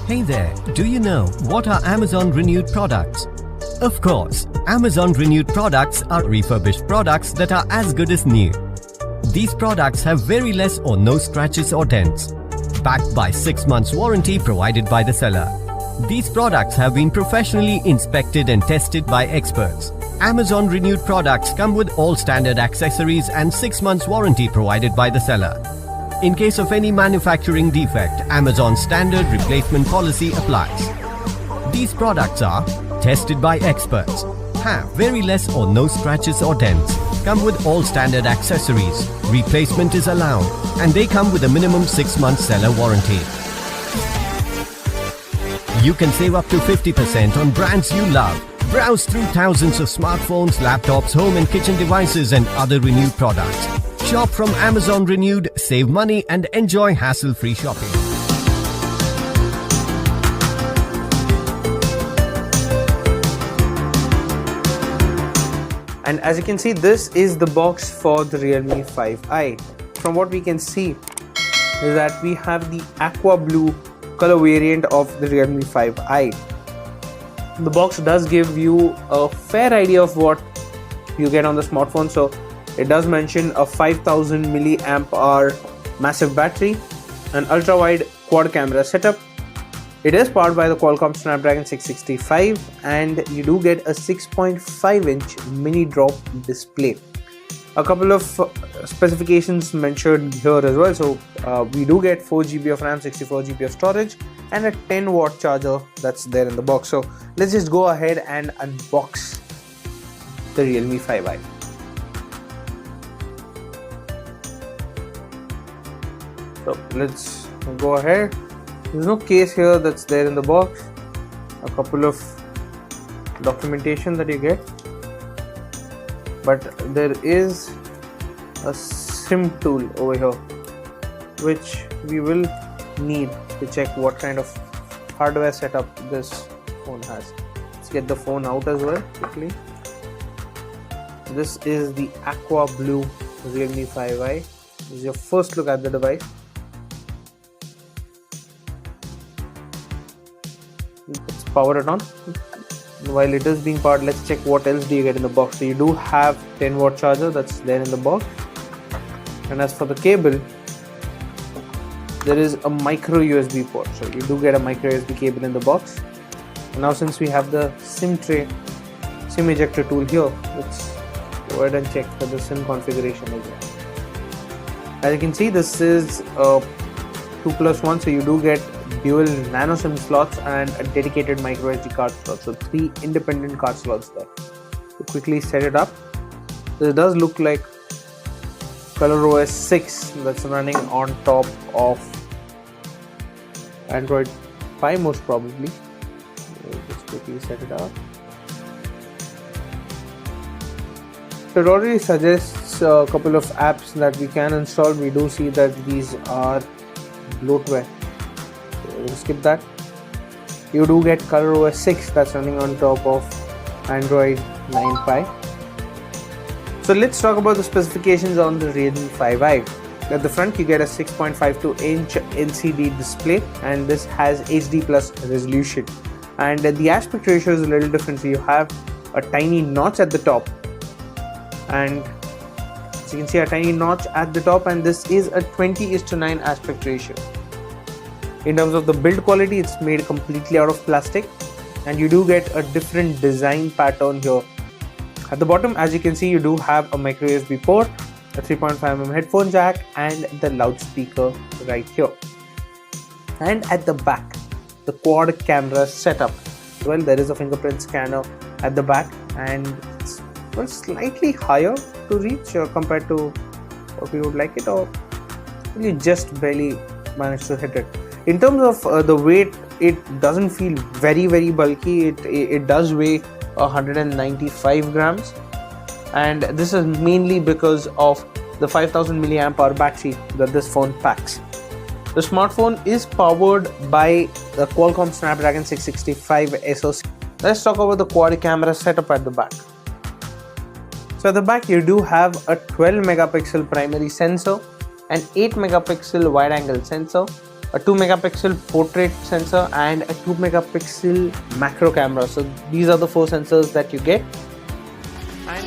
Hey there, do you know what are Amazon renewed products? Of course, Amazon renewed products are refurbished products that are as good as new. These products have very less or no scratches or dents, backed by 6 months warranty provided by the seller. These products have been professionally inspected and tested by experts. Amazon renewed products come with all standard accessories and 6 months warranty provided by the seller. In case of any manufacturing defect, Amazon's standard replacement policy applies. These products are tested by experts, have very less or no scratches or dents, come with all standard accessories, replacement is allowed, and they come with a minimum 6 months seller warranty. You can save up to 50% on brands you love. Browse through thousands of smartphones, laptops, home and kitchen devices and other renewed products. Shop from Amazon Renewed, save money and enjoy hassle-free shopping. And as you can see, this is the box for the Realme 5i. From what we can see is that we have the aqua blue color variant of the Realme 5i. The box does give you a fair idea of what you get on the smartphone. So it does mention a 5000 milliamp hour massive battery, an ultra wide quad camera setup. It is powered by the Qualcomm Snapdragon 665 and you do get a 6.5-inch mini drop display. A couple of specifications mentioned here as well. So we do get 4 GB of RAM, 64 GB of storage and a 10-watt charger that's there in the box. So let's just go ahead and unbox the Realme 5i. So let's go ahead. There's no case here that's there in the box. A couple of documentation that you get, but there is a SIM tool over here which we will need to check what kind of hardware setup this phone has. Let's get the phone out as well quickly. This is the aqua blue Realme 5i. This is your first look at the device. Let's power it on. While it is being powered, let's check what else do you get in the box. So you do have 10-watt charger that's there in the box, and as for the cable, there is a micro USB port. So you do get a micro USB cable in the box. And now since we have the SIM tray, SIM ejector tool here, let's go ahead and check for the SIM configuration as well. As you can see, this is a 2+1, so you do get dual nano SIM slots and a dedicated micro SD card slot. So 3 independent card slots there. To quickly set it up, this does look like ColorOS 6 that's running on top of Android 5 most probably. Just quickly set it up. So it already suggests a couple of apps that we can install. We do see that these are bloatware. So we'll skip that. You do get ColorOS 6 that's running on top of Android 9 Pie. So let's talk about the specifications on the Realme 5i. At the front you get a 6.52-inch LCD display, and this has HD plus resolution, and the aspect ratio is a little different. So you have a tiny notch at the top, and as you can see, a tiny notch at the top, and this is a 20:9 aspect ratio. In terms of the build quality, it's made completely out of plastic, and you do get a different design pattern here. At the bottom, as you can see, you do have a micro USB port, a 3.5mm headphone jack, and the loudspeaker right here. And at the back, the quad camera setup. Well, there is a fingerprint scanner at the back, and it's slightly higher to reach compared to what we would like it, or you just barely managed to hit it. In terms of the weight, it doesn't feel very bulky. It does weigh 195 grams, and this is mainly because of the 5000 milliamp hour battery that this phone packs. The smartphone is powered by the Qualcomm Snapdragon 665 SoC. Let's talk about the quad camera setup at the back. So at the back you do have a 12 megapixel primary sensor, an 8 megapixel wide angle sensor, a 2 megapixel portrait sensor and a 2 megapixel macro camera. So these are the 4 sensors that you get. And